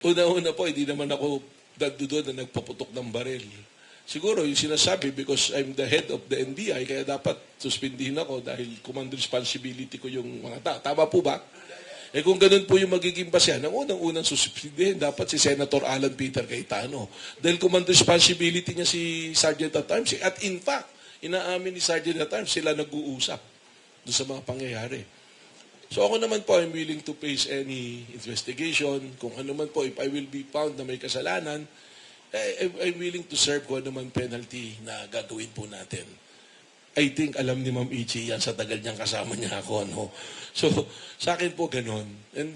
Una-una po, hindi naman ako doon na nagpaputok ng baril. Siguro yung sinasabi because I'm the head of the NBI, kaya dapat suspindihin ako dahil command responsibility ko yung mga tao. Tama po ba? Eh kung ganun po yung magiging basehan, ang unang-unang suspindihin dapat si Senator Alan Peter Cayetano. Dahil command responsibility niya si Sergeant at Arms. At in fact, inaamin ni Sergeant at Arms, sila nag-uusap doon sa mga pangyayari. So ako naman po, I'm willing to face any investigation. Kung ano man po, if I will be found na may kasalanan, I'm willing to serve kung ano man penalty na gagawin po natin. I think alam ni Ma'am Ichi yan sa tagal niyang kasama niya ako. No? So sa akin po ganun. And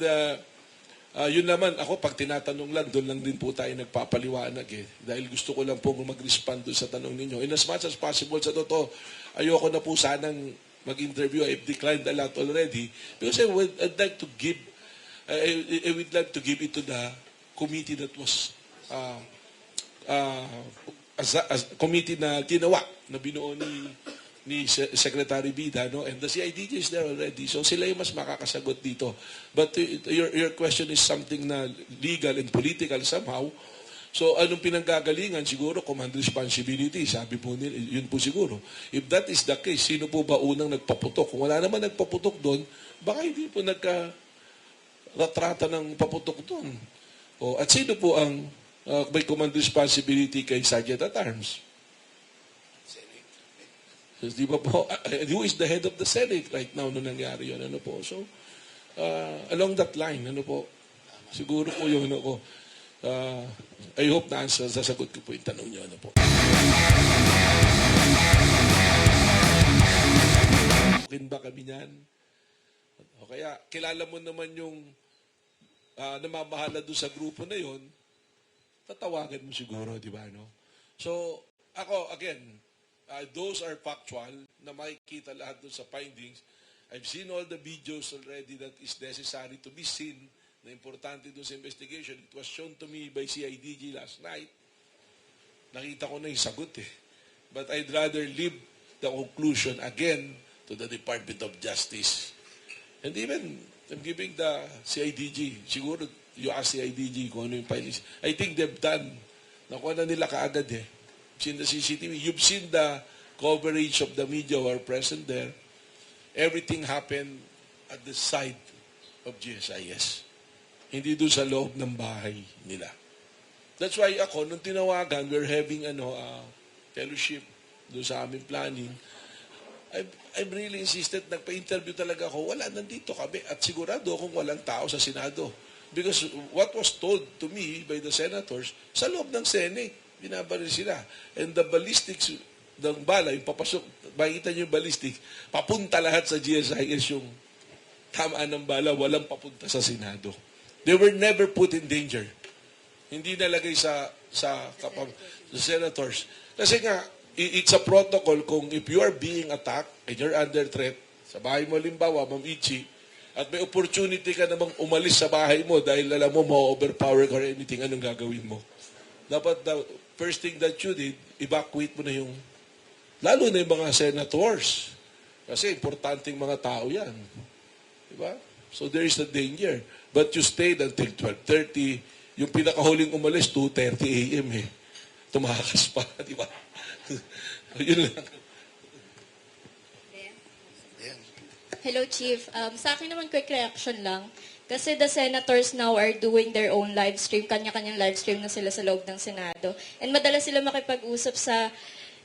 yun naman, ako pag tinatanong lang, doon lang din po tayo nagpapaliwanag eh. Dahil gusto ko lang po mag-respond doon sa tanong ninyo. In as much as possible, sa totoo, ayoko na po sanang mag-interview. I've declined a lot already because I'd like to give I would like to give it to the committee that was as committee na ginawa na binuo ni Secretary Bida, no? And the CIDG is there already, so sila yung mas makakasagot dito. But your question is something na legal and political somehow. So, anong pinanggagalingan? Siguro, command responsibility. Sabi po nila, yun po siguro. If that is the case, sino po ba unang nagpaputok? Kung wala naman nagpaputok doon, baka hindi po nagka-ratrata ng paputok doon. At sino po ang may command responsibility kay Sergeant at Arms? Senate. So, di ba po, who is the head of the Senate right now nung nangyari yun? Ano po? So, along that line, ano po? Siguro po yun ako. I hope na sasagot ko po yung tanong niyo. Ano po? Bukin ba kami niyan? O kaya, kilala mo naman yung namamahala doon sa grupo na yon, tatawagan mo siguro, di ba? No? So, ako, again, those are factual na makikita lahat doon sa findings. I've seen all the videos already that is necessary to be seen na importante doon sa investigation. It was shown to me by CIDG last night. Nakita ko na yung sagot eh. But I'd rather leave the conclusion again to the Department of Justice. And even, I'm giving the CIDG, siguro you ask CIDG kung ano yung findings. I think they've done. Nakuha na nila kaagad eh. You've seen the CCTV. You've seen the coverage of the media who are present there. Everything happened at the side of GSIS. Hindi doon sa loob ng bahay nila. That's why ako, nung tinawagan, we're having fellowship doon sa aming planning. I've really insisted, nagpa-interview talaga ako, wala, nandito kami. At sigurado kung walang tao sa Senado. Because what was told to me by the senators, sa loob ng Senate, binabaril sila. And the ballistics ng bala, yung papasok, makikita niyo yung ballistics, papunta lahat sa GSIS yung tamaan ng bala, walang papunta sa Senado. They were never put in danger. Hindi nalagay sa senators. Kasi nga, it's a protocol kung if you are being attacked and you're under threat, sa bahay mo limbawa, Ma'am Ichi, at may opportunity ka namang umalis sa bahay mo dahil alam mo, ma-overpower ka or anything, anong gagawin mo? Dapat the first thing that you did, evacuate mo na yung, lalo na yung mga senators. Kasi importanteng mga tao yan. Diba? So there is a danger. But you stayed until 12:30. Yung pinakahuling umalis, 2:30 a.m. eh. Tumakas pa, di ba? Yun lang. Hello, Chief. Sa akin naman, quick reaction lang. Kasi the senators now are doing their own live stream. Kanya-kanyang live stream na sila sa loob ng Senado. And madalas sila makipag-usap sa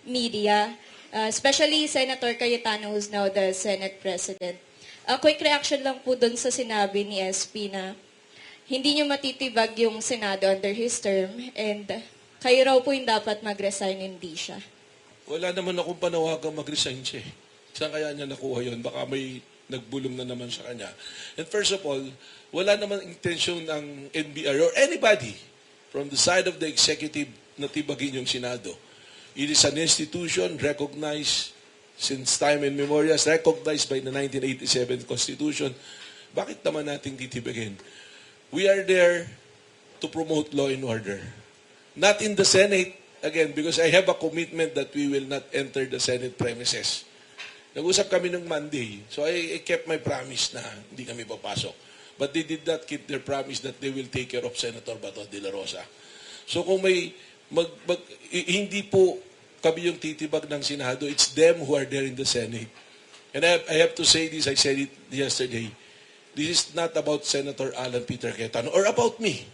media. Especially Senator Cayetano, who's now the Senate President. Quick reaction lang po dun sa sinabi ni SP na hindi nyo matitibag yung Senado under his term and kayo raw po yung dapat mag-resign, hindi siya. Wala naman akong panawagang mag-resign siya. Saan kaya niya nakuha yun? Baka may nagbulong na naman sa kanya. And first of all, wala naman intensyon ng NBI or anybody from the side of the executive na tibagin yung Senado. It is an institution recognized since time immemorial, recognized by the 1987 Constitution. Bakit naman nating titibagin? We are there to promote law and order. Not in the Senate, again, because I have a commitment that we will not enter the Senate premises. Nag-usap kami ng Monday, so I kept my promise na hindi kami papasok. But they did not keep their promise that they will take care of Senator Bato de la Rosa. So kung may hindi po kami yung titibag ng Senado, it's them who are there in the Senate. And I have to say this, I said it yesterday, this is not about Senator Alan Peter Cayetano or about me.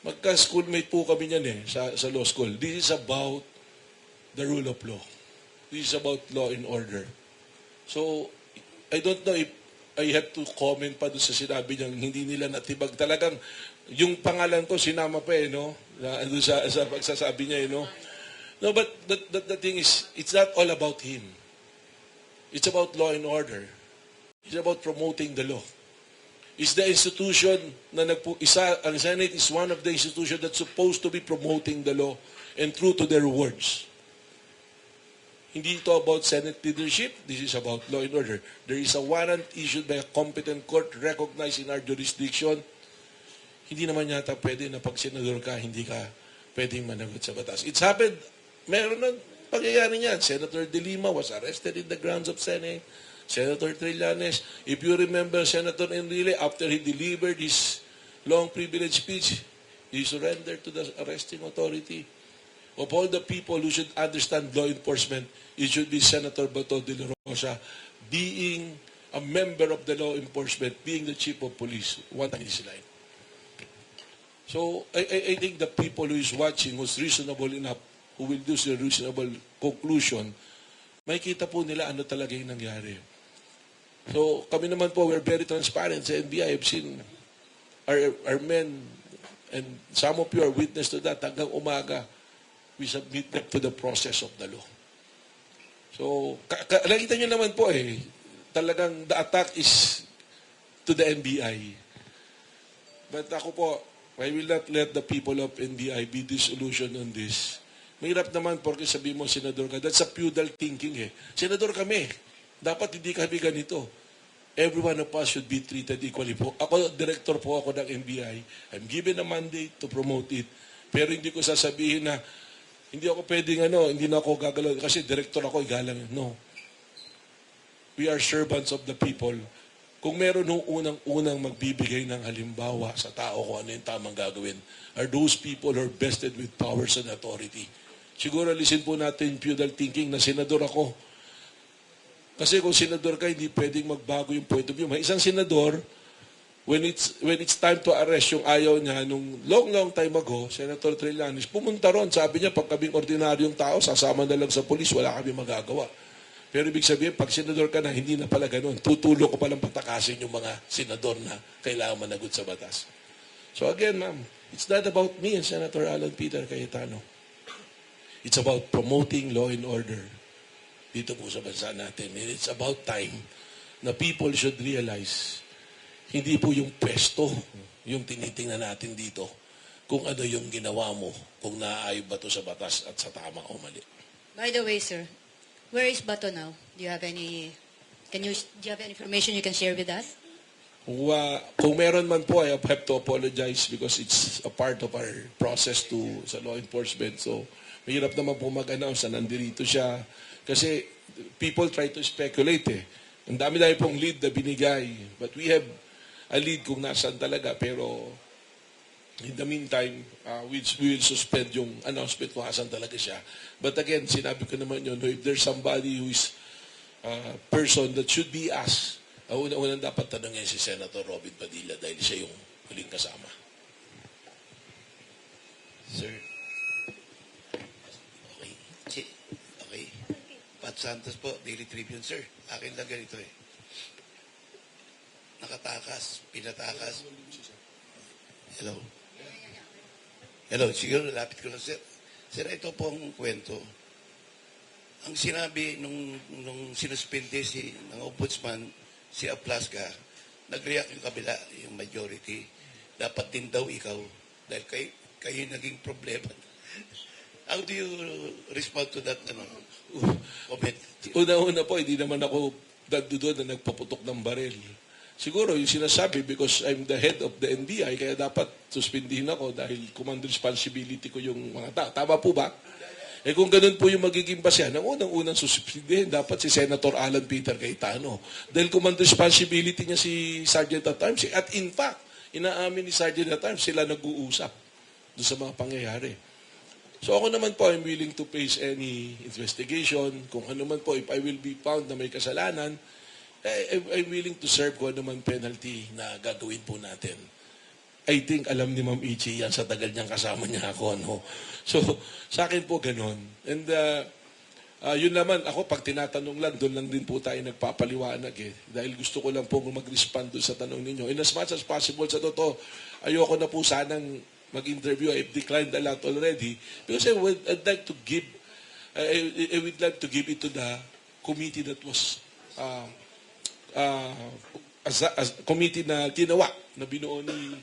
Magka-schoolmate po kami niyan sa law school. This is about the rule of law. This is about law and order. So, I don't know if I have to comment pa doon sa sinabi niyang hindi nila natibag. Talagang, yung pangalan ko, sinama pa no? Doon sa pagsasabi niya, no? No, but the thing is, it's not all about him. It's about law and order. It's about promoting the law. It's the institution ang Senate is one of the institutions that's supposed to be promoting the law and true to their words. Hindi ito about Senate leadership. This is about law and order. There is a warrant issued by a competent court recognized in our jurisdiction. Hindi naman yata pwede na pag senador ka, hindi ka pwedeng managot sa batas. It's happened. Meron ng pangyayari niyan. Senator De Lima was arrested in the grounds of Senate. Senator Trillanes, if you remember Senator Enrile, after he delivered his long privilege speech, he surrendered to the arresting authority. Of all the people who should understand law enforcement, it should be Senator Bato de la Rosa, being a member of the law enforcement, being the chief of police, one time in his life. So, I think the people who is watching who's reasonable enough, who will do a reasonable conclusion, makikita po nila ano talaga yung nangyari. So, kami naman po, we're very transparent sa NBI. I've seen our men, and some of you are witness to that, hanggang umaga, we submit them to the process of the law. So, nakita nyo naman po talagang the attack is to the NBI. But ako po, I will not let the people of NBI be disillusioned on this. Mahirap naman porque sabi mo, senador ka. That's a feudal thinking Senador kami. Dapat hindi kami ganito. Every one of us should be treated equally po. Ako, director po ako ng NBI. I'm given a mandate to promote it. Pero hindi ko sasabihin na hindi ako pwedeng hindi na ako gagalaw. Kasi director ako, igalang. No. We are servants of the people. Kung meron nung unang magbibigay ng halimbawa sa tao kung ano yung tamang gagawin, are those people who are vested with powers and authority. Siguro listen po natin yung feudal thinking na senador ako. Kasi kung senador ka, hindi pwedeng magbago yung point of view. May isang senador, when it's time to arrest yung ayaw niya, nung long time ago, Senator Trillanes, pumunta ron. Sabi niya, pag kaming ordinaryong tao, sasama na lang sa polis, wala kami magagawa. Pero ibig sabihin, pag senador ka na, hindi na pala ganun. Tutulo ko palang patakasin yung mga senador na kailangan managot sa batas. So again, ma'am, it's not about me and Senator Alan Peter Cayetano. It's about promoting law and order dito po sa bansa natin. And it's about time na people should realize hindi po yung pwesto yung tinitingnan natin dito kung ano yung ginawa mo, kung naaayon ba to sa batas at sa tama o mali. By the way, sir, where is Bato now? Do you have any information you can share with us? Kung meron man po, I have to apologize because it's a part of our process sa law enforcement. So, mahirap naman po mag-announce na nandirito siya. Kasi people try to speculate Ang dami-dami pong lead na binigay. But we have a lead kung nasaan talaga. Pero in the meantime, we will suspend yung announcement kung asan talaga siya. But again, sinabi ko naman yun, if there's somebody who is a person that should be asked, unang dapat tanongin si Senator Robin Padilla dahil siya yung huling kasama. Sir. Okay. Pat Santos po, Daily Tribune, sir. Akin lang ganito Nakatakas, pinatakas. Hello, siguro lapit ko lang, sir. Sir, ito po ang kwento. Ang sinabi nung sinuspindi ng ombudsman, si Aplasca, nag-react yung kabila, yung majority. Dapat din daw ikaw dahil kayo naging problema. How do you respond to that comment? Una-una po, hindi naman ako doon na nagpaputok ng baril. Siguro yung sinasabi because I'm the head of the NBI, kaya dapat suspindihin ako dahil command responsibility ko yung mga tao. Tama po ba? Eh kung ganun po yung magiging basehan, ang unang-unang susubsidihin dapat si Senator Alan Peter Cayetano. Dahil command responsibility niya si Sergeant at Arms. At in fact, inaamin ni Sergeant at Arms, sila nag-uusap doon sa mga pangyayari. So ako naman po, I'm willing to face any investigation. Kung ano man po, if I will be found na may kasalanan, I'm willing to serve kung ano man penalty na gagawin po natin. I think alam ni Ma'am Ichi yan sa tagal niyang kasama niya ako. No? So, sa akin po ganon. And yun naman, ako pag tinatanong lang, doon lang din po tayo nagpapaliwanag eh. Dahil gusto ko lang po mag-respond doon sa tanong ninyo. In as much as possible, sa totoo, ayoko na po sanang mag-interview. I've declined a lot already. Because I'd like to give, I would like to give it to the committee that was, as committee na ginawa, na binuo ni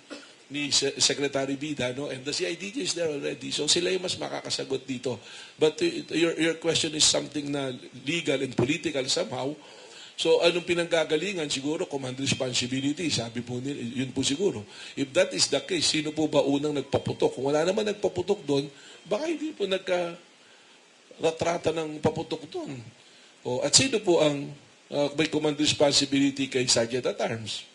Secretary Bida, no? And the CIDJ is there already. So sila yung mas makakasagot dito. But your question is something na legal and political somehow. So anong pinanggagalingan? Siguro command responsibility. Sabi po nila, yun po siguro. If that is the case, sino po ba unang nagpaputok? Kung wala naman nagpaputok doon, baka hindi po nagka-ratrata ng paputok doon. At sino po ang may command responsibility kay Sergeant at Arms?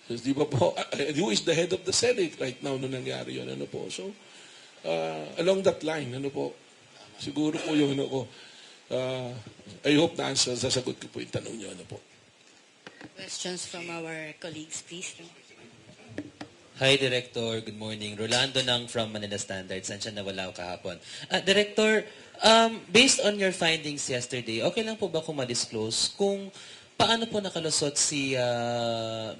Di ba po, who is the head of the Senate right now nung nangyari yun? Ano po? So, along that line, ano po, siguro po yung ano ko, I hope na sasagot ko po yung tanong niyo. Ano po? Questions from our colleagues, please. Hi, Director. Good morning. Rolando Nang from Manila Standard. Saan siya nawala kahapon? Director, based on your findings yesterday, okay lang po ba kung ma-disclose kung paano po nakalusot si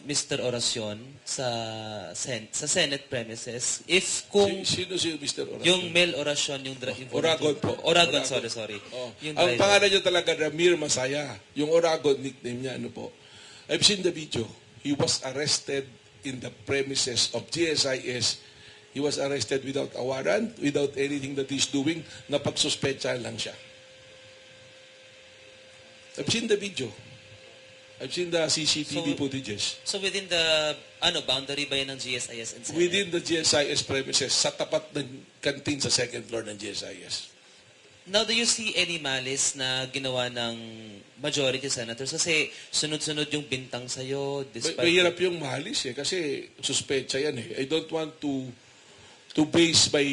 Mr. Oracion sa Senate premises? If kung Sino si Mr. Oracion? yung Mel Oracion, yung Oragon po. Oragon, sorry. Oh. Yung Ang driver. pangalan niya talaga, Ramir Masaya. Yung Oragon, nickname niya, ano po. I've seen the video. He was arrested in the premises of GSIS. He was arrested without a warrant, without anything that he's doing. Napagsuspecha lang siya. I've seen the video. I've seen the CCTV footages. So within the boundary ba yan ng GSIS and Senate? Within the GSIS premises, sa tapat ng canteen sa second floor ng GSIS. Now, do you see any malice na ginawa ng majority senators? Kasi sunod-sunod yung bintang sa'yo. Mahirap yung mahalis eh, kasi suspecha yan eh. I don't want to base my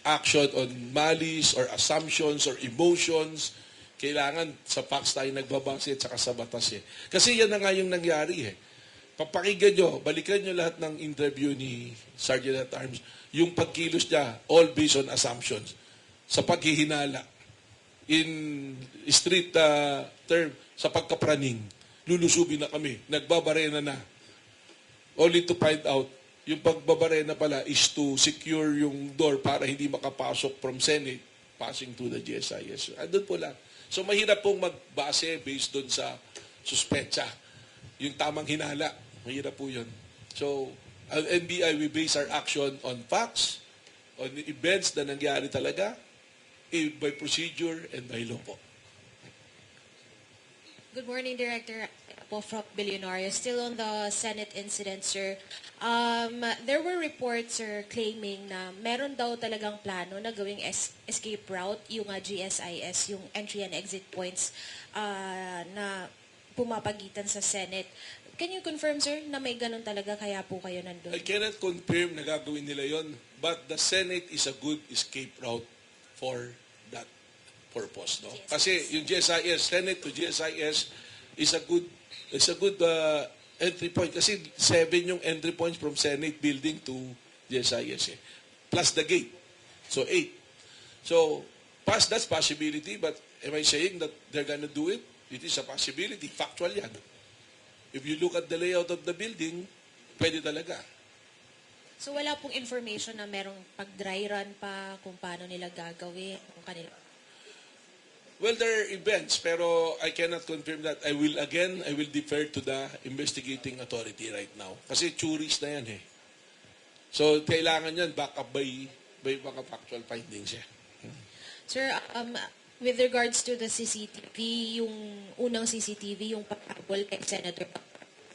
action on malice or assumptions or emotions. Kailangan sa facts tayo nagbabase at saka sa batas eh. Kasi yan na nga yung nangyari eh. Papakinggan nyo, balikan nyo lahat ng interview ni Sergeant at Arms. Yung pagkilos niya, all based on assumptions. Sa paghihinala. In street term, sa pagkapraning, lulusubin na kami, nagbabarena na. Only to find out, yung pagbabarena pala is to secure yung door para hindi makapasok from Senate, passing to the GSIS. Doon po lang. So mahirap pong magbase based doon sa suspecha. Yung tamang hinala, mahirap po yun. So, ang NBI, we base our action on facts, on events na nangyari talaga, by procedure and by law po. Good morning, Director po from Billionaire. Still on the Senate incident, sir. There were reports, sir, claiming na meron daw talagang plano na gawing escape route yung GSIS, yung entry and exit points na pumapagitan sa Senate. Can you confirm, sir, na may ganun talaga kaya po kayo nandun? I cannot confirm na gagawin nila yon, but the Senate is a good escape route for that purpose, no? Kasi yung GSIS, Senate to GSIS is a good entry point kasi 7 yung entry points from Senate building to GSIS eh. Plus the gate. So 8. So that's possibility, but am I saying that they're gonna do it? It is a possibility. Factual yan. If you look at the layout of the building, pwede talaga. So wala pong information na merong pag-dry run pa kung paano nila gagawin, kung kanila. Well, there are events, pero I cannot confirm that. I will defer to the investigating authority right now. Kasi tourist na yan eh. So, kailangan yan back up by mga factual findings eh. Sir, with regards to the CCTV, yung unang CCTV, yung paghabol kay Senator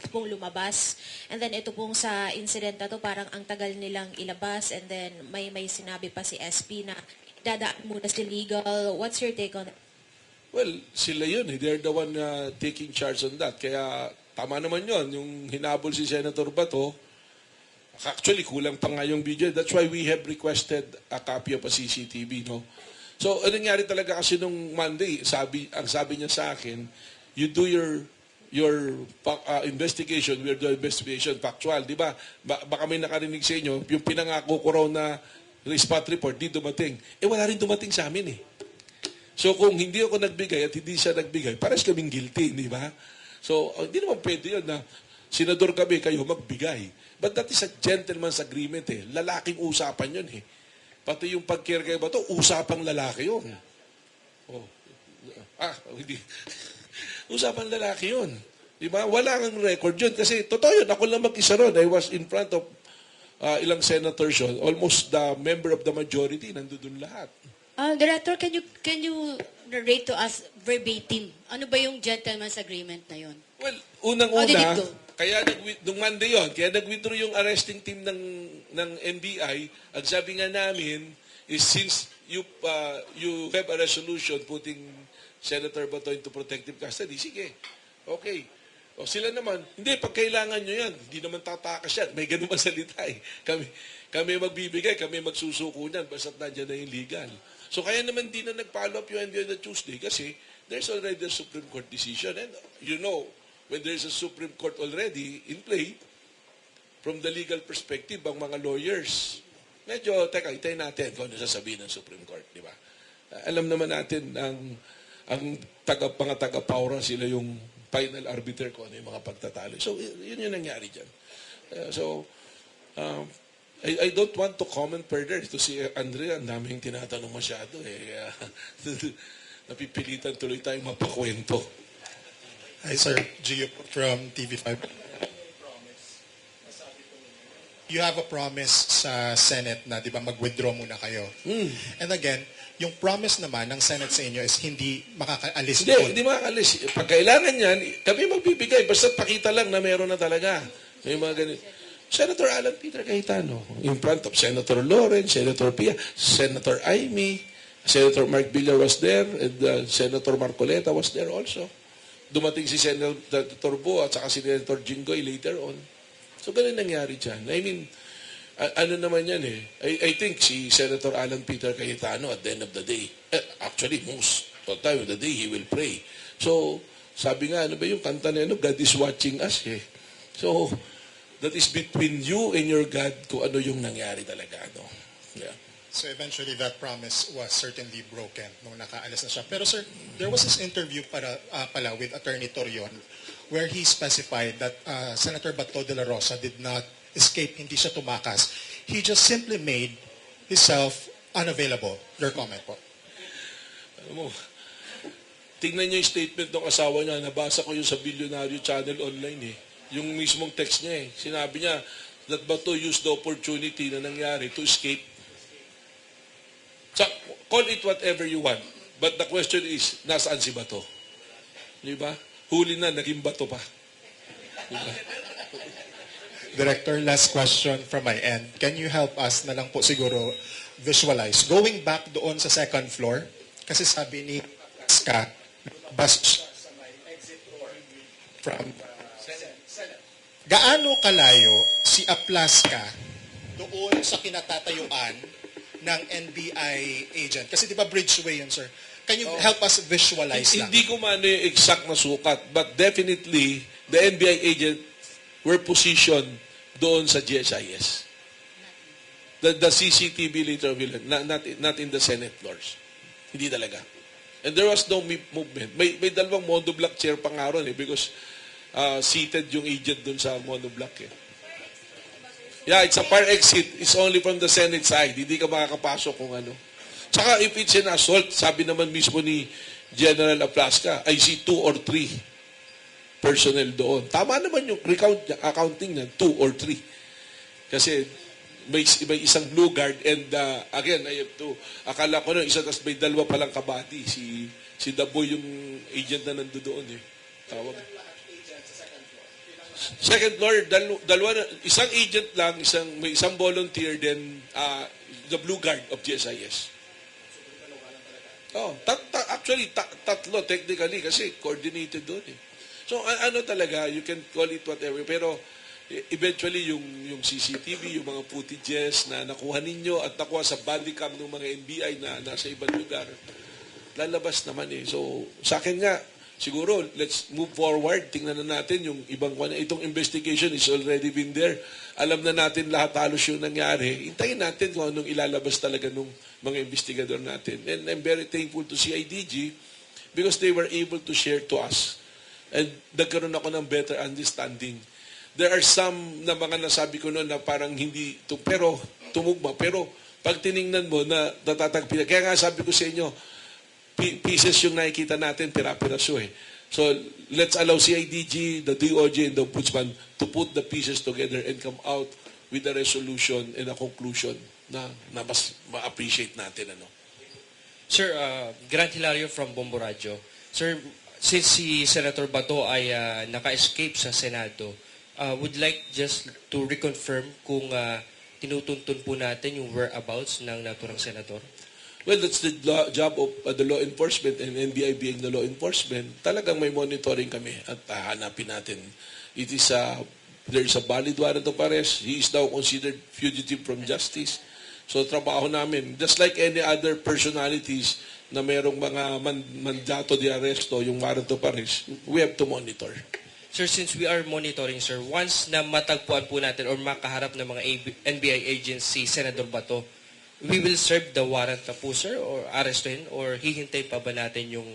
pong lumabas. And then ito pong sa incident na to, parang ang tagal nilang ilabas and then may sinabi pa si SP na dadaan muna si legal. What's your take on it? Well, sila yun. They're the one taking charge on that. Kaya tama naman yun. Yung hinabol si Senator Bato, actually, kulang pa nga yung video. That's why we have requested a copy of a CCTV, no? So, anong nangyari talaga kasi nung Monday, ang sabi niya sa akin, you do your investigation, we'll do investigation, factual, di ba? Baka may nakarinig sa inyo, yung pinangako ko raw na spot report, di dumating. Wala rin dumating sa amin eh. So, kung hindi ako nagbigay at hindi siya nagbigay, pares kaming guilty, di ba? So, hindi naman pwede yun na senador kami, kayo magbigay. But that is a gentleman's agreement eh. Lalaking usapan yun eh. Pati yung pag-care kay Bato, usapang lalaki yun. Oh. Hindi. Usapang lalaki yun. Diba? Wala nang record yun. Kasi totoo yun, ako lang mag-isa ron. I was in front of ilang senators yun. Almost the member of the majority, nandun lahat. Director, can you narrate to us verbatim? Ano ba yung gentleman's agreement na yun? Well, How did it unang-una, go? kaya nung Monday yun, kaya nag-withdraw yung arresting team ng NBI. Ang sabi nga namin is since you have a resolution putting Senator Bato into protective custody, sige, okay. O sila naman, hindi, pag kailangan nyo yan, hindi naman tatakas yan. May ganun salita eh. Kami magbibigay, kami magsusuko niyan, basta't nandiyan na yung legal. So kaya naman di na nag-follow up yung NBI on Tuesday kasi there's already a Supreme Court decision. And you know, when there's a Supreme Court already in play, from the legal perspective, ang mga lawyers, medyo, teka, itayin natin kung ano sasabihin ng Supreme Court, di ba? Alam naman natin, ang mga taga-paura, sila yung final arbiter kung ano yung mga pagtatalo. So, yun yung nangyari dyan. I don't want to comment further. To si Andrea, ang daming tinatanong masyado. Napipilitan tuloy tayong mapakwento. Hi, sir. Gio from TV5. You have a promise sa Senate na, di ba, mag-withdraw muna kayo. And again, yung promise naman ng Senate sa inyo is hindi makakaalis. Hindi makakaalis. Pag kailangan yan, kami magbibigay. Basta pakita lang na meron na talaga. May mga ganun. Senator Alan Peter Cayetano, in front of Senator Lawrence, Senator Pia, Senator Amy, Senator Mark Villar was there, and Senator Marcoleta was there also. Dumating si Senator Bo at saka si Senator Jinggoy later on. So, ganun nangyari dyan. I mean, ano naman yan eh. I think si Senator Alan Peter Cayetano at the end of the day, actually, most of the time of the day, he will pray. So, sabi nga, ano ba yung kanta na God is watching us eh. So, that is between you and your God kung ano yung nangyari talaga. No? Yeah. So eventually that promise was certainly broken nung nakaalis na siya. Pero sir, there was this interview pala with Attorney Torion where he specified that Senator Bato de la Rosa did not escape, hindi siya tumakas. He just simply made himself unavailable. Your comment po. Alam mo, tingnan niyo yung statement ng asawa niya. Nabasa ko yung sa Billionaire Channel online eh. Yung mismong text niya eh. Sinabi niya that Bato used the opportunity na nangyari to escape. So, call it whatever you want. But the question is, nasaan si Bato? Di ba? Huli na, naging Bato pa. Diba? Director, last question from my end. Can you help us na lang po siguro visualize? Going back doon sa second floor, kasi sabi ni Ska, bus siya sa may exit door from Senate. Gaano kalayo si Aplaska doon sa kinatatayuan ng NBI agent? Kasi di ba Bridgeway yun, sir? Can you help us visualize lang? Hindi ko man yung exact na sukat, but definitely, the NBI agent were positioned doon sa GSIS. The CCTV later, not in the Senate floors. Hindi talaga. And there was no movement. May dalawang monoblock chair pa nga ron eh, because seated yung agent doon sa monoblock eh. Yeah, it's a fire exit. It's only from the Senate side. Hindi ka makakapasok kung ano. Saka if it's an assault, sabi naman mismo ni General Aplaska, I see 2 or 3 personnel doon. Tama naman yung accounting niya, 2 or 3. Kasi may isang blue guard and again, I have to, akala ko na isa, tas may dalawa palang kabati. Si Daboy yung agent na nandoon eh. Tawag. Second floor, dalawa, isang agent lang, may isang volunteer, then the Blue Guard of GSIS. Oh, actually, tatlo technically kasi coordinated doon eh. So, ano talaga, you can call it whatever, pero eventually yung CCTV, yung mga footages na nakuha ninyo at nakuha sa body cam ng mga NBI na nasa ibang lugar, lalabas naman eh. So, sa akin nga, siguro, let's move forward. Tingnan na natin yung ibang itong investigation is already been there. Alam na natin lahat halos yung nangyari. Hintayin natin kung anong ilalabas talaga ng mga investigador natin. And I'm very thankful to CIDG because they were able to share to us. And nagkaroon ako ng better understanding. There are some na mga nasabi ko noon na parang hindi, pero tumugma. Pero pag tiningnan mo na natatagpila, kaya nga sabi ko sa inyo, pieces yung nakikita natin, pira-piraso eh. So, let's allow CIDG, the DOJ, and the Ombudsman to put the pieces together and come out with a resolution and a conclusion na mas ma-appreciate natin. Ano? Sir, Grant Hilario from Bombo Radio. Sir, since si Senator Bato ay naka-escape sa Senado, would like just to reconfirm kung tinutuntun po natin yung whereabouts ng naturang senador? Well, that's the job of the law enforcement and NBI being the law enforcement. Talagang may monitoring kami at hanapin natin. It is there is a valid warrant of arrest. He is now considered fugitive from justice. So, trabaho namin. Just like any other personalities na mayroong mga mandato de arresto, yung warrant of arrest, we have to monitor. Sir, since we are monitoring, sir, once na matagpuan po natin or makaharap ng mga NBI agents si Senator Bato, we will serve the warrant na po, sir, or arrestin, or hihintay pa ba natin yung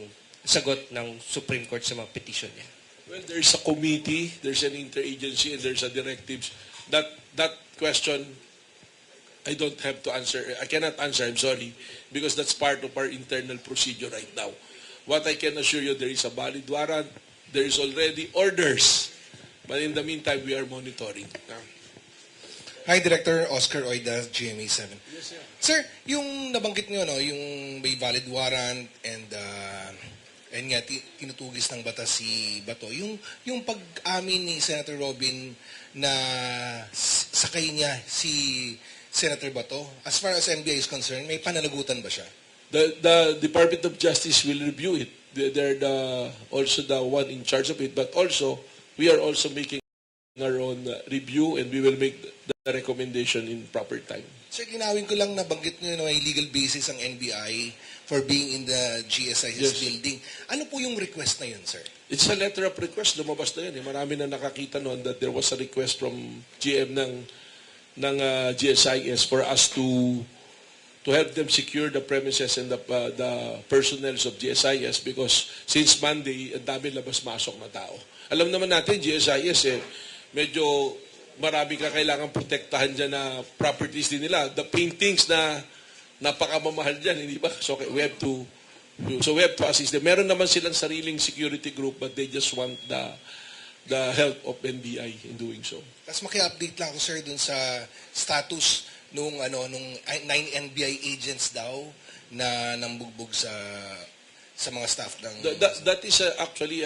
sagot ng Supreme Court sa mga petition niya? Well, there's a committee, there's an interagency, and there's a directives. That question, I don't have to answer. I cannot answer, I'm sorry, because that's part of our internal procedure right now. What I can assure you, there is a valid warrant, there is already orders, but in the meantime, we are monitoring. Hi, Director Oscar Oida, GMA7. Yes, sir. Sir, yung nabanggit nyo, no, yung may valid warrant and nga, tinutugis ng batas si Bato. Yung pag-amin ni Senator Robin na sakay niya si Senator Bato, as far as NBI is concerned, may pananagutan ba siya? The Department of Justice will review it. They're also the one in charge of it, but also, we are also making our own review and we will make the recommendation in proper time. Sir, ginawin ko lang nabanggit nyo na may legal basis ang NBI for being in the GSIS building. Ano po yung request na yun, sir? It's a letter of request. Lumabas na yun. Marami na nakakita noon that there was a request from GM ng GSIS for us to help them secure the premises and the personnel of GSIS because since Monday, ang dami labas-masok na tao. Alam naman natin, GSIS medyo marami ka kailangan protektahan dyan na properties din nila. The paintings na napakamamahal dyan, hindi ba? So we have to assist them. Meron naman silang sariling security group but they just want the help of NBI in doing so. Tapos maki-update lang ako, sir, dun sa status nung 9 NBI agents daw na nambugbog sa mga staff ng... That is actually...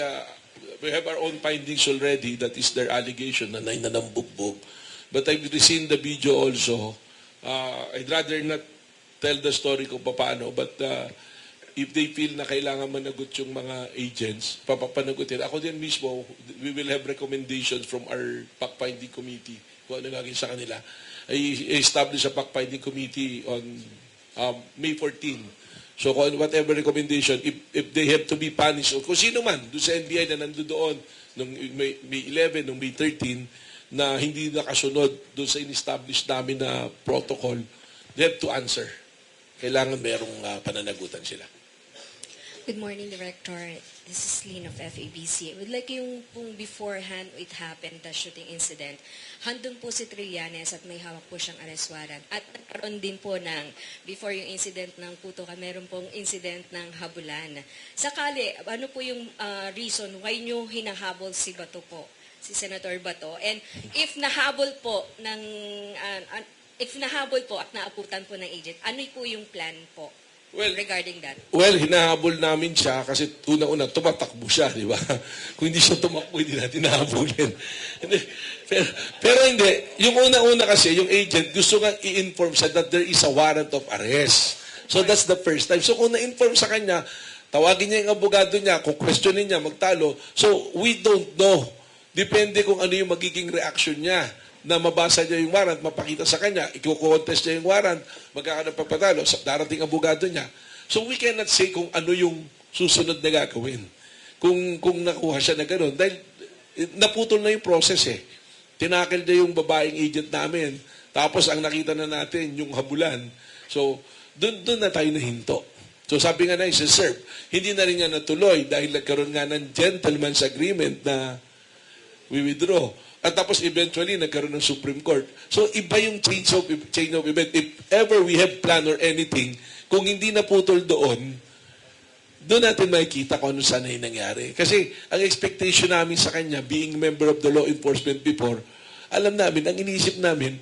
we have our own findings already. That is their allegation na nanambugbog. But I've seen the video also. I'd rather not tell the story kung paano. But if they feel na kailangan managot yung mga agents, papapanagutin. Ako din mismo, we will have recommendations from our fact-finding committee kung ano gagawin sa kanila. I established a fact-finding committee on May 14. So whatever recommendation, if they have to be punished, o kung sino man, doon sa NBI na nandoon nung May 11, nung May 13, na hindi nakasunod doon sa in-establish namin na protocol, they have to answer. Kailangan merong pananagutan sila. Good morning, Director. This is Lynn of FABC. I would like yung kung beforehand it happened, the shooting incident, handun po si Trillanes at may hawak po siyang arrest warrant. At nagkaroon din po ng, before yung incident ng Putukan, meron pong incident ng habulan. Sakali, ano po yung reason why nyo hinahabol si Bato po, si Senator Bato? And if nahabol po at naaputan po ng agent, ano po yung plan po Well, regarding that? Well, hinahabol namin siya kasi una-una, tumatakbo siya, di ba? Kung hindi siya tumakbo, hindi natin nahabulin. pero hindi. Yung una-una kasi, yung agent, gusto nga i-inform siya that there is a warrant of arrest. So that's the first time. So kung na-inform sa kanya, tawagin niya yung abogado niya, kung questionin niya, magtalo. So we don't know. Depende kung ano yung magiging reaction niya na mabasa niya yung warrant, mapakita sa kanya, i-contest niya yung warrant, magkakaroon ng pagpatalo, darating abogado niya. So we cannot say kung ano yung susunod na gagawin. Kung nakuha siya na gano'n. Dahil naputol na yung process eh. Tinakil niya yung babaeng agent namin. Tapos ang nakita na natin, yung habulan. So, doon na tayo nahinto. So sabi nga na serve. Hindi na rin nga natuloy dahil nagkaroon nga ng gentleman's agreement na we withdraw. At tapos eventually nagkaroon ng Supreme Court. So iba yung change of event. If ever we have plan or anything, kung hindi naputol doon natin makikita kung ano sana yung nangyari. Kasi ang expectation namin sa kanya, being member of the law enforcement before, alam namin, ang iniisip namin,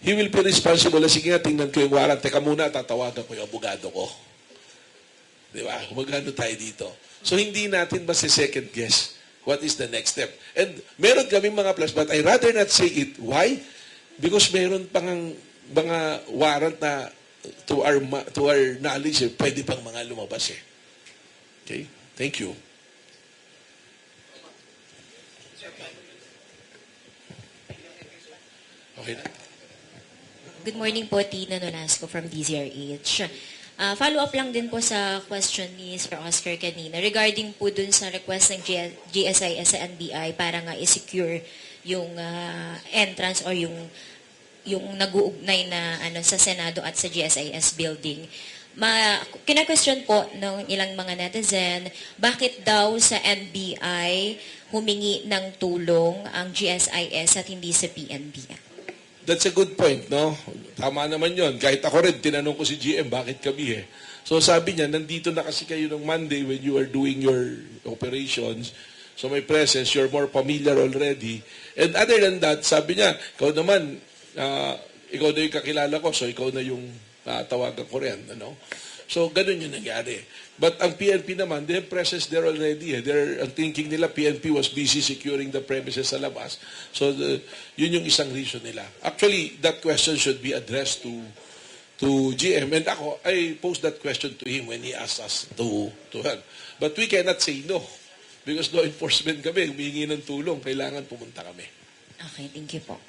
he will be responsible. Sige nga, tingnan ko yung warrant. Teka muna, tatawagan ko yung abogado ko. Di ba? Magano tayo dito. So hindi natin basta second guess what is the next step. And meron kaming mga plans, but I rather not say it. Why? Because meron pang mga warrant na to our knowledge, pwede pang mga lumabas eh. Okay? Thank you. Okay na. Good morning po, Tina Nolasco from DZRH. Follow-up lang din po sa question ni Sir Oscar kanina regarding po dun sa request ng GSIS sa NBI para nga i-secure yung entrance or yung nag-uugnay na sa Senado at sa GSIS building. Kina-question po ng ilang mga netizen, bakit daw sa NBI humingi ng tulong ang GSIS at hindi sa PNP? That's a good point, no? Tama naman yon. Kahit ako rin, tinanong ko si GM, bakit kami eh? So sabi niya, nandito na kasi kayo ng Monday when you are doing your operations. So may presence, you're more familiar already. And other than that, sabi niya, ikaw naman, ikaw na yung kakilala ko, so ikaw na yung tawagan ko rin, ano? So ganun yung nangyari. But ang PNP naman, they have presence there already. Ang thinking nila, PNP was busy securing the premises sa labas. So yun yung isang reason nila. Actually, that question should be addressed to GM. And ako, I posed that question to him when he asked us to help. But we cannot say no. Because law enforcement kami, humingi ng tulong, kailangan pumunta kami. Okay, thank you po.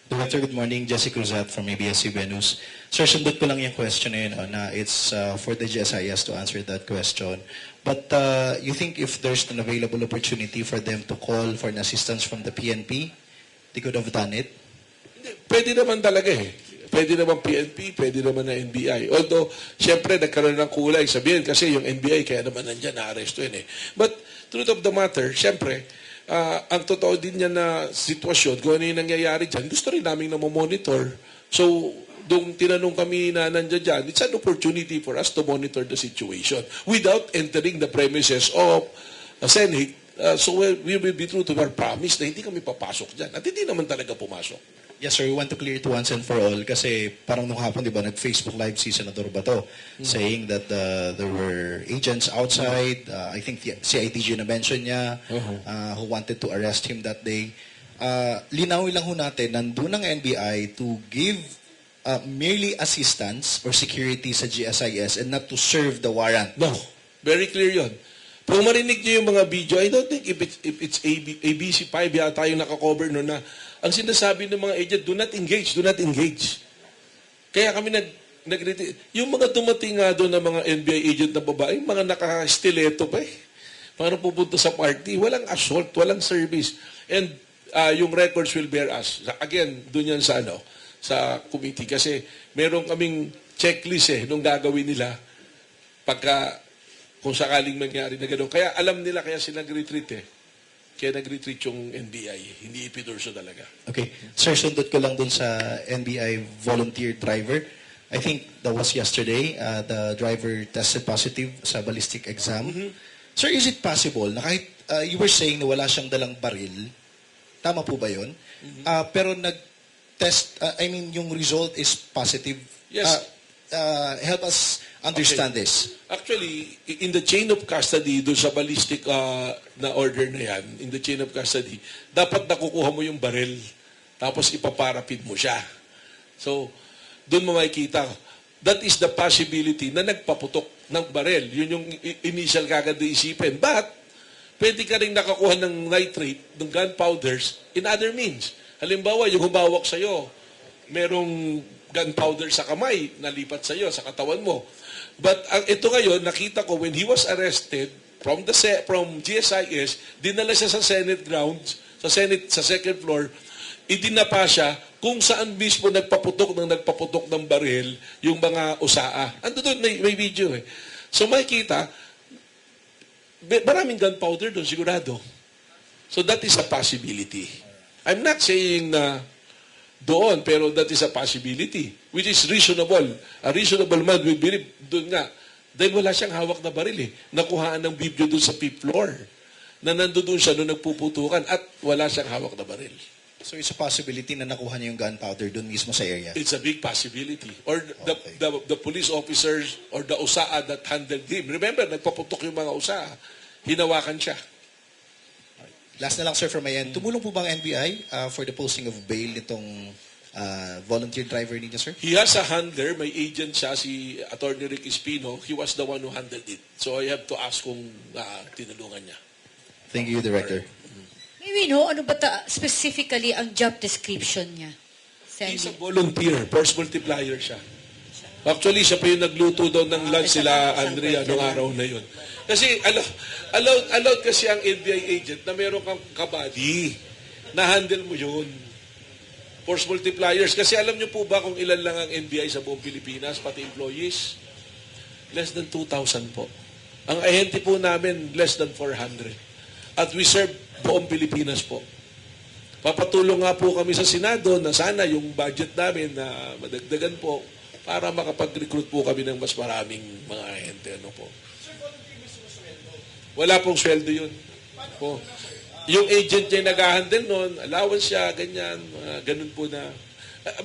Director, good morning. Jesse Cruzat from ABS-CBN News. Sir, sundot ko lang yung question na yun, na it's for the GSIS to answer that question. But you think if there's an available opportunity for them to call for an assistance from the PNP, they could have done it? Pwede naman talaga eh. Pwede naman PNP, pwede naman na NBI. Although, syempre, nagkaroon ng kulay. Sabihin kasi yung NBI, kaya naman nandyan, na-arresto yun eh. But, truth of the matter, syempre, ang totoo din niya na sitwasyon, kung ano yung nangyayari dyan, gusto rin namin na monitor. So, nung tinanong kami na nandiyan dyan, it's an opportunity for us to monitor the situation without entering the premises of the Senate. So, we will be true to our promise na hindi kami papasok dyan. At hindi naman talaga pumasok. Yes, sir. We want to clear it once and for all kasi parang nung hapon, di ba, nag-Facebook Live si Senador Bato saying that there were agents outside. I think the CIDG na mention niya who wanted to arrest him that day. Linawin lang ho natin, nandun ang NBI to give merely assistance or security sa GSIS and not to serve the warrant. No. Very clear yon. Kung marinig niyo yung mga video, I don't think if it's ABC5 yata yung nakakover no na ang sinasabi ng mga agent, do not engage, do not engage. Kaya kami yung mga dumating nga doon ng mga NBI agent na babae, mga naka-stiletto pa eh. Para pupunta sa party, walang assault, walang service. And yung records will bear us. Again, doon yan sa sa committee. Kasi meron kaming checklist eh, nung gagawin nila pagka kung sakaling mangyari na gano'n. Kaya alam nila, kaya sila nag-retreat eh. Kaya nag-retreat yung NBI. Hindi ipidurso talaga. Okay. Sir, sundot ko lang dun sa NBI volunteer driver. I think that was yesterday. The driver tested positive sa ballistic exam. Sir, is it possible na kahit you were saying na wala siyang dalang baril, tama po ba yun? Pero yung result is positive. Yes. Help us understand this. Actually, in the chain of custody, doon sa ballistic na order na yan, in the chain of custody, dapat nakukuha mo yung baril, tapos ipaparapid mo siya. So, doon mo makikita, that is the possibility na nagpaputok ng baril. Yun yung initial kagad na isipin. But, pwede ka rin nakakuha ng nitrate, ng gunpowders, in other means. Halimbawa, yung humawak sa'yo, merong gunpowder sa kamay, nalipat sa'yo, sa katawan mo. But ito ngayon, nakita ko, when he was arrested from GSIS, dinala siya sa Senate grounds, sa second floor, idinapa siya kung saan mismo nagpaputok ng baril yung mga usaa. Ando doon, may video eh. So makikita, maraming gunpowder doon, sigurado. So that is a possibility. I'm not saying na doon, pero that is a possibility, which is reasonable. A reasonable man will believe doon nga. Dahil wala siyang hawak na baril eh. Nakuhaan ng video doon sa fifth floor. Na nandoon siya nung nagpuputukan at wala siyang hawak na baril. So it's a possibility na nakuha niya yung gunpowder doon mismo sa area? It's a big possibility. Or the police officers or the USAA that handled him. Remember, nagpaputok yung mga USAA. Hinawakan siya. Last na lang, sir, from my end. Tumulong po ba ang NBI for the posting of bail nitong volunteer driver ninyo, sir? He has a handler. May agent siya, si Attorney Rick Espino. He was the one who handled it. So I have to ask kung tinulungan niya. Thank you, Director. Maybe no, ano ba specifically ang job description niya? He's a volunteer. Force multiplier siya. Actually, siya pa yung nagluto daw ng lunch sila, Andrea, noong araw na yun. Kasi allowed kasi ang NBI agent na meron kang kabady. Na-handle mo yun. Force multipliers. Kasi alam niyo po ba kung ilan lang ang NBI sa buong Pilipinas, pati employees? Less than 2,000 po. Ang ahente po namin, less than 400. At we serve buong Pilipinas po. Papatulong nga po kami sa Senado na sana yung budget namin na madagdagan po para makapag-recruit po kami ng mas maraming mga ahente. Ano po. Wala pong sweldo yun. Po. Yung agent niya nag-handle noon, allowance siya, ganyan, ganun po na.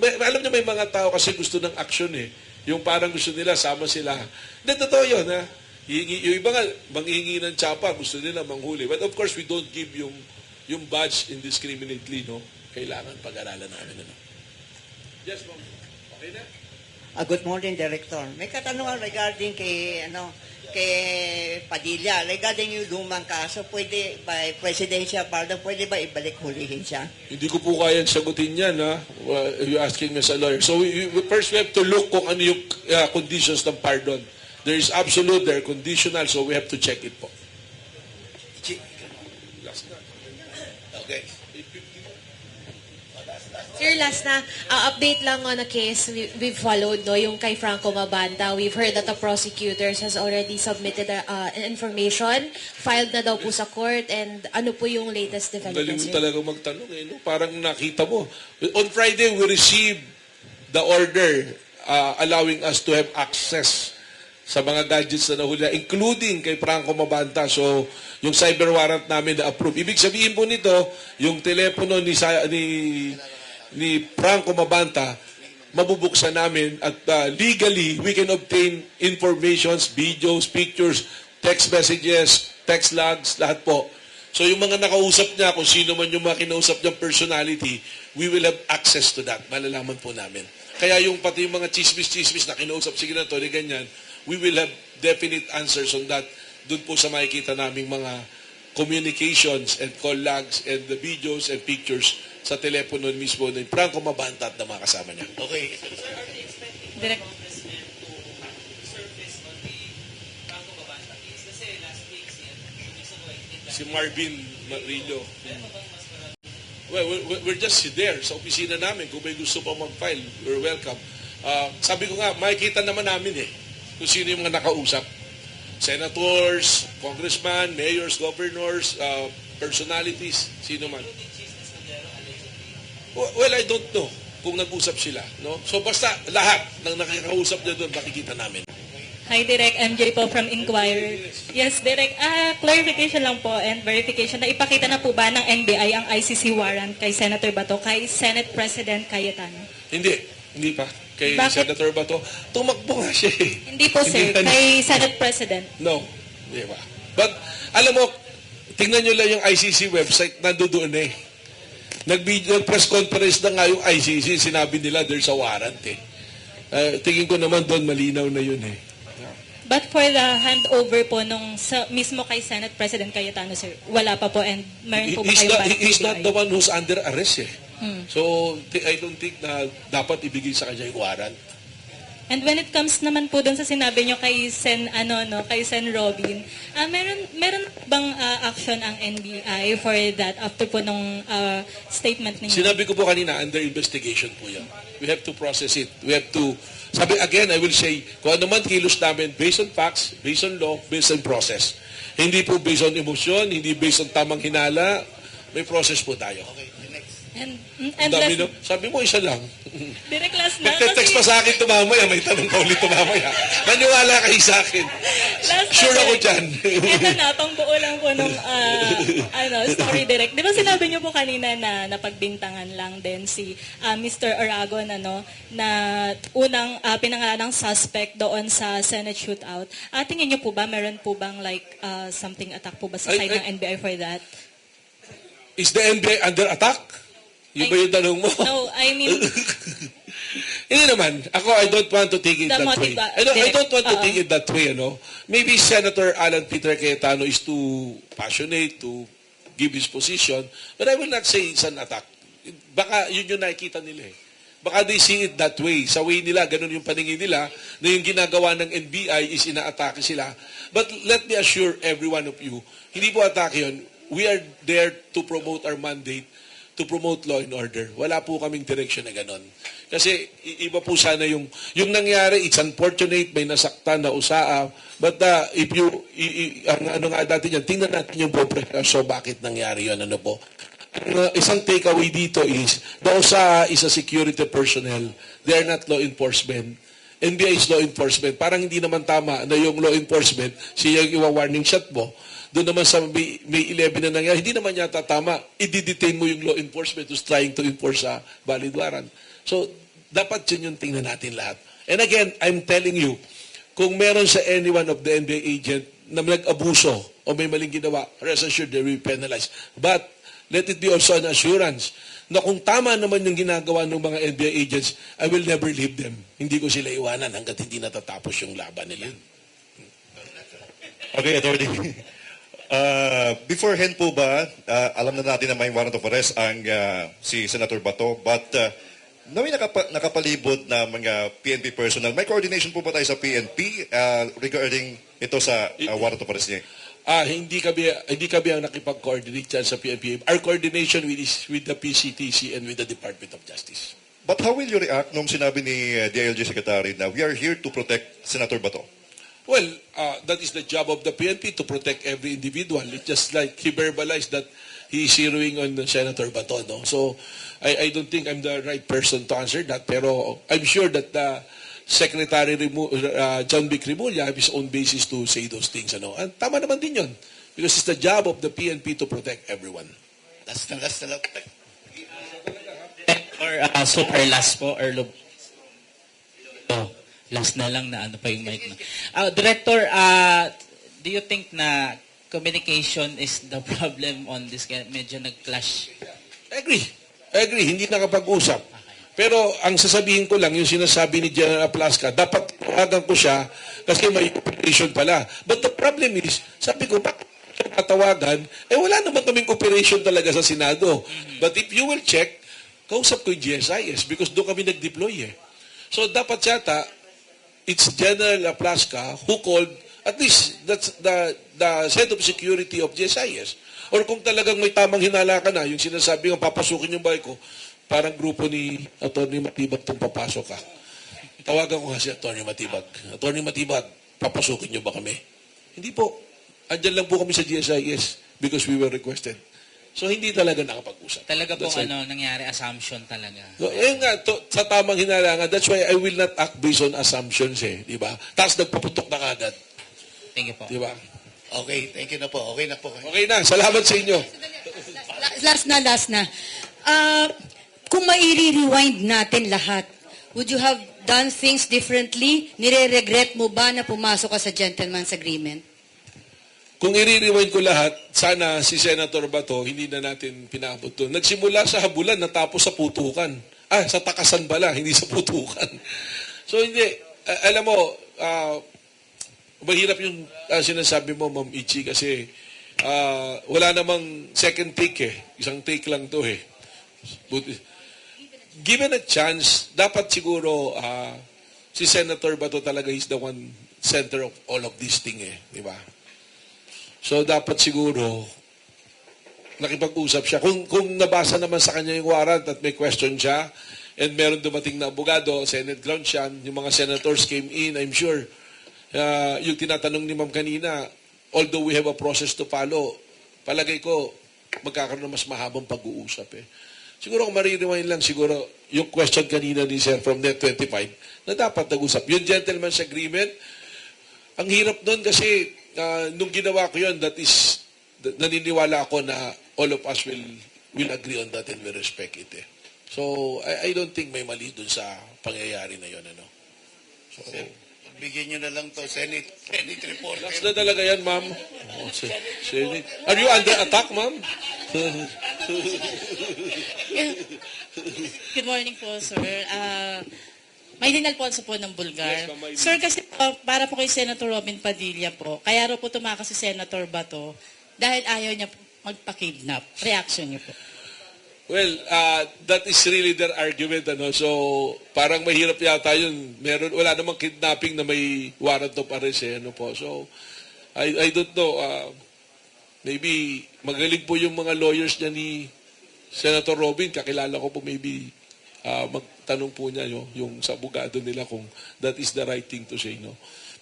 Alam niyo may mga tao kasi gusto ng action eh. Yung parang gusto nila, sama sila. Hindi, totoo yun ha. Yung iba nga, manghihingi ng tsapa, gusto nila manghuli. But of course, we don't give yung badge indiscriminately, no? Kailangan pag-aralan namin. Ano? Yes, ma'am. Okay na? Good morning, Director. May katanungan regarding kay Padilla. Regarding yung lumang kaso, pwede by presidential pardon, pwede ba ibalik hulihin siya? Hindi ko po kayang sagutin yan, ha? You're asking me as a lawyer. So, first we have to look kung ano yung conditions ng pardon. There is absolute, there are conditional, so we have to check it po. Okay. Sir, last na, update lang on a case we've followed, no, yung kay Franco Mabanta. We've heard that the prosecutors has already submitted information, filed na daw po sa court, and ano po yung latest developments? Galing mo talaga magtanong eh, no? Parang nakita mo. On Friday, we received the order allowing us to have access sa mga gadgets na nahuli, including kay Franco Mabanta. So, yung cyber warrant namin na-approve. Ibig sabihin po nito, yung telepono ni Franco Mabanta, mabubuksan namin at legally, we can obtain informations, videos, pictures, text messages, text logs, lahat po. So, yung mga nakausap niya, kung sino man yung mga kinausap niyang personality, we will have access to that. Malalaman po namin. Kaya yung pati yung mga chismis-chismis na kinausap, sige na to, ganyan, we will have definite answers on that. Doon po sa makikita naming mga communications and call logs and the videos and pictures sa telepono mismo ng Franco Mabanta at na mga kasama niya. Okay. Direct. Si Marvin Marillo. Well, we're just there sa opisina namin. Kung may gusto pa mag-file, we're welcome. Sabi ko nga, makikita naman namin eh kung sino yung mga nakausap. Senators, congressman, mayors, governors, personalities, sino man. Well, I don't know kung nag-usap sila. No? So basta lahat ng nakakausap niya doon, makikita namin. Hi, Direk. MJ po from Inquirer. Yes, Direk. Clarification lang po and verification na ipakita na po ba ng NBI ang ICC warrant kay Senator Bato, kay Senate President Cayetano? Hindi pa. Kay Bakit? Senator Bato, tumakbo nga siya eh. Hindi po, sir. Hindi Kay Senate President. No. Di ba? But, alam mo, tingnan nyo lang yung ICC website, nandoon eh. Nag-press conference na nga yung ICC, sinabi nila there's a warrant eh. Tingin ko naman doon, malinaw na yun eh. But for the handover po nung mismo kay Senate President Cayetano, sir, wala pa po and meron po ba kayong ban? He's not the one who's under arrest eh. So, I don't think na dapat ibigay sa kanya yung warrant. And when it comes naman po dun sa sinabi nyo kay kay Sen Robin, meron bang action ang NBI for that after po nung statement ninyo? Sinabi ko po kanina, under investigation po yan. We have to process it. We have to, again, I will say, kung ano man kilos namin, based on facts, based on law, based on process. Hindi po based on emosyon, hindi based on tamang hinala, may process po tayo. Okay, next. And Dami, last, no? Sabi mo, isa lang. Direct last na. Nagte-text pa sa akin ito mamaya, may tanong ka ulit ito mamaya. Maniwala kayo sa akin. Sure ako dyan. Ito na, pangbuo lang po nung story direct. Di ba sinabi niyo po kanina na napagbintangan lang din si Mr. Aragon na unang pinangalan ng suspect doon sa Senate shootout. Tingin niyo po ba, meron po bang something attack po ba sa side ng NBI for that? Is the NBI under attack? Yun ba yung tanong mo? No, I mean... Hindi naman. Ako, I don't want to take it that way. I don't want to take it that way, Maybe Senator Alan Peter Cayetano is too passionate to give his position, but I will not say it's an attack. Baka yun yung nakikita nila eh. Baka they see it that way. Sa way nila, ganun yung paningin nila, na yung ginagawa ng NBI is ina-atake sila. But let me assure every one of you, hindi po atake yun. We are there to promote our mandate, to promote law and order. Wala po kaming direction na ganon. Kasi iba po sana yung nangyari, it's unfortunate, may nasaktan na usaa, but if you, ano nga dati yan, tingnan natin yung so bakit nangyari yun, po. Isang takeaway dito is, the usaa is a security personnel. They are not law enforcement. NBI is law enforcement. Parang hindi naman tama na yung law enforcement, siya yung iwa-warning shot mo. Doon naman sa May 11 na nangyari, hindi naman yata tama. I-detain mo yung law enforcement who's trying to enforce a valid warrant. So, dapat yun yung tingnan natin lahat. And again, I'm telling you, kung meron sa any one of the NBI agent na nag-abuso o may maling ginawa, rest assured they will be penalized. But, let it be also an assurance na kung tama naman yung ginagawa ng mga NBI agents, I will never leave them. Hindi ko sila iwanan hanggat hindi natatapos yung laban nila. Okay, Attorney. Beforehand po ba, alam na natin na may warrant of arrest ang si Senator Bato, but may nakapalibot na mga PNP personnel. May coordination po ba tayo sa PNP regarding ito sa warrant of arrest niya? Hindi kami ang nakipag-coordinate dyan sa PNP. Our coordination is with the PCTC and with the Department of Justice. But how will you react nung sinabi ni DILG Secretary na we are here to protect Senator Bato? Well, that is the job of the PNP to protect every individual. It's just like he verbalized that he is zeroing on Senator Bato. So I don't think I'm the right person to answer that. Pero I'm sure that Secretary John Vic Remulla have his own basis to say those things. And tama naman din yun. Because it's the job of the PNP to protect everyone. Last na lang. Or super last po, or last na lang na ano pa yung mic na. Director, do you think na communication is the problem on this? Medyo nag-clash. I agree. Hindi nakapag-usap. Pero ang sasabihin ko lang, yung sinasabi ni General Aplasca, dapat tawagan ko siya kasi may operation pala. But the problem is, sabi ko, bakit katawagan? Wala naman kaming operation talaga sa Senado. But if you will check, kausap ko yung GSIS because doon kami nag-deploy eh. So dapat yata, it's General Aplasca who called, at least that's the head of security of GSIS. Or kung talagang may tamang hinala ka na, yung sinasabi ng papasukin yung bahay ko, parang grupo ni Atty. Matibag itong papasok ka. Tawagan ko nga si Atty. Matibag. Atty. Matibag, papasukin niyo ba kami? Hindi po. Andyan lang po kami sa GSIS because we were requested. So, hindi talaga nakapag-usap. Talaga pong That's why- nangyari, assumption talaga. So, ayun nga, sa tamang hinalangan, that's why I will not act based on assumptions di ba? Tapos nagpaputok na kagad. Thank you po. Di ba? Okay, thank you na po. Okay na po. Okay na, salamat sa inyo. Last na. Kung mairi-rewind natin lahat, would you have done things differently? Nire-regret mo ba na pumasok ka sa gentleman's agreement? Kung i-rewind ko lahat, sana si Senator Bato, hindi na natin pinabot doon. Nagsimula sa habulan, natapos sa putukan. Sa takasan pala, hindi sa putukan. So hindi, alam mo, mahirap yung sinasabi mo, Ma'am Ichi, kasi wala namang second take Isang take lang to Given a chance, dapat siguro si Senator Bato talaga is the one center of all of this thing di ba? So dapat siguro nakipag-usap siya. Kung nabasa naman sa kanya yung warrant at may question siya and meron dumating na abogado, Senate ground siya, yung mga senators came in, I'm sure yung tinatanong ni Ma'am kanina, although we have a process to follow, palagay ko magkakaroon ng mas mahabang pag-uusap Siguro kung maririwain lang siguro yung question kanina ni Sir from Net 25 na dapat nag-usap. Yung gentleman's agreement, ang hirap nun kasi nung ginawa ko yun, that is, naniniwala ako na all of us will agree on that and will respect it So, I don't think may mali dun sa pangyayari na yun, So, Bigyan nyo na lang to, Senate report. last na talaga yan, ma'am. Senate. Are you under attack, ma'am? Good morning po, sir. Maylin Alfonso po ng Bulgar. Sir, kasi para po kay Senator Robin Padilla po, kaya raw po tumakas si Senator Bato dahil ayaw niya magpa-kidnap. Reaction niyo po. Well, that is really their argument. So, parang mahirap yata yun. Wala namang kidnapping na may warrant of arrest. So, I don't know. Maybe magaling po yung mga lawyers niya ni Senator Robin. Kakilala ko po maybe magtanong po niya yung sa abogado nila kung that is the right thing to say.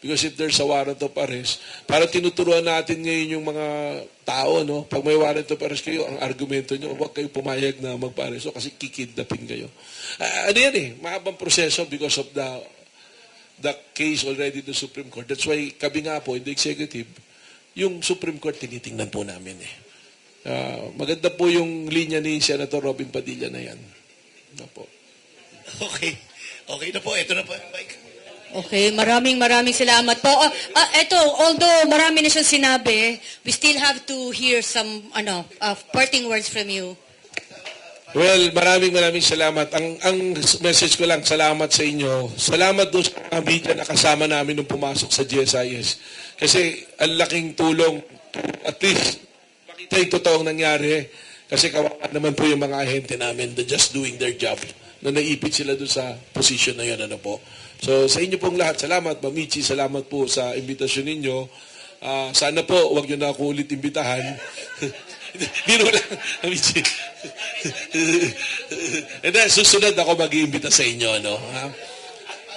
Because if there's a warrant of arrest, parang tinuturuan natin ngayon yung mga tao, pag may warrant of arrest kayo, ang argumento nyo, huwag kayo pumayag na magpa-arresto kasi kikidnapin kayo. Mahabang proseso because of the case already in the Supreme Court. That's why kami nga po in the executive, yung Supreme Court tinitingnan po namin maganda po yung linya ni Senator Robin Padilla na yan. Po. Okay. Okay na po. Ito na po yung mic. Okay, maraming salamat po. Ito, although marami na siyang sinabi, we still have to hear some parting words from you. Well, maraming salamat. Ang message ko lang, salamat sa inyo. Salamat doon sa media na kasama namin nung pumasok sa GSIS. Kasi ang laking tulong, at least makita yung totoong nangyari. Kasi kawawa naman po yung mga ahente namin, they're just doing their job. Na naipit sila doon sa position na yun. Po. So sa inyo pong lahat, salamat. Mamichi, salamat po sa imbitasyon ninyo. Sana po, huwag nyo na ako ulit imbitahan. Biro lang, Mamichi. And then, susunod ako mag-iimbita sa inyo.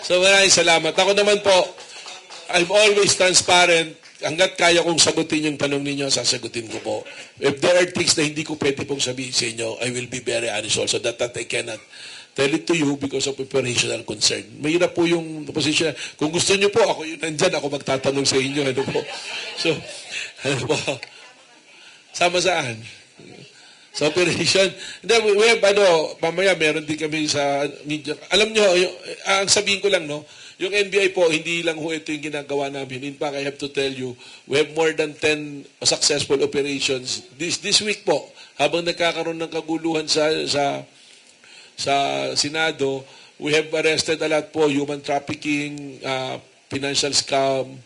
So maraming salamat. Ako naman po, I'm always transparent. Hanggat kaya kong sagutin yung tanong ninyo, sasagutin ko po. If there are things na hindi ko pwede pong sabihin sa inyo, I will be very honest also that I cannot tell it to you because of operational concern. Mahirap po yung position. Kung gusto nyo po, ako yun nandyan, ako magtatanong sa inyo. So, sama saan? Sa operation. Then, we have, mamaya meron din kami sa media. Alam nyo, ang sabihin ko lang, yung NBI po, hindi lang ho ito yung ginagawa namin. In fact, I have to tell you, we have more than 10 successful operations. This week po, habang nagkakaroon ng kaguluhan sa Senado, we have arrested a lot po, human trafficking, financial scam,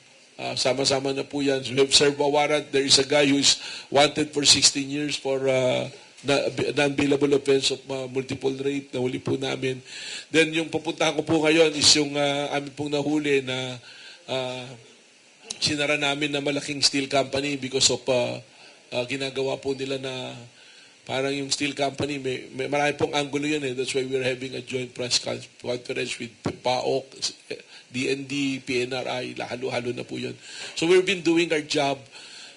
sama-sama na po yan. We have served a warrant. There is a guy who is wanted for 16 years for non-bailable offense of multiple rape. Nahuli po namin. Then yung pupuntahan ko po ngayon is yung amin pong nahuli na sinara namin na malaking steel company because of ginagawa po nila na parang yung steel company, may marami pong angulo yun That's why we're having a joint press conference with PAOK, DND, PNRI, halo-halo na po yun. So we've been doing our job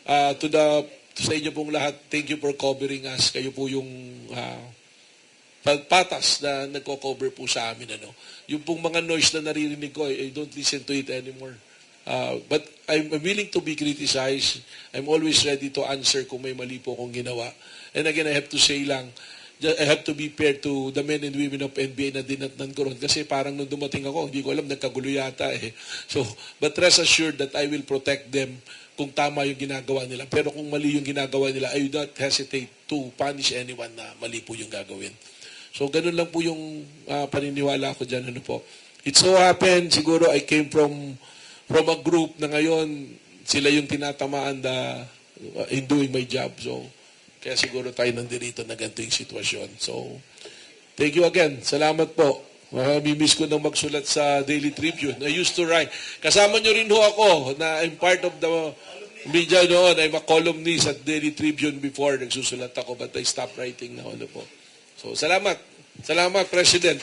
to the sa inyo pong lahat, thank you for covering us. Kayo po yung pagpatas na nagko-cover po sa amin. Ano. Yung pong mga noise na naririnig ko, I don't listen to it anymore. But I'm willing to be criticized. I'm always ready to answer kung may mali po akong ginawa. And again, I have to say lang, I have to be fair to the men and women of NBA na dinatnan ko ron. Kasi parang nung dumating ako, hindi ko alam, nagkagulo yata eh. So, but rest assured that I will protect them kung tama yung ginagawa nila. Pero kung mali yung ginagawa nila, I do not hesitate to punish anyone na mali po yung gagawin. So, ganun lang po yung paniniwala ko dyan. Ano po. It so happened, siguro I came from a group na ngayon, sila yung tinatamaan in doing my job. So, kaya siguro tayo nandito na ganito yung sitwasyon. So, thank you again. Salamat po. Mamimiss ko nang magsulat sa Daily Tribune. I used to write. Kasama nyo rin ho ako na I'm part of the media noon. I'm a columnist at Daily Tribune before. Nagsusulat ako but I stopped writing na. Ano po. So, salamat. Salamat, President.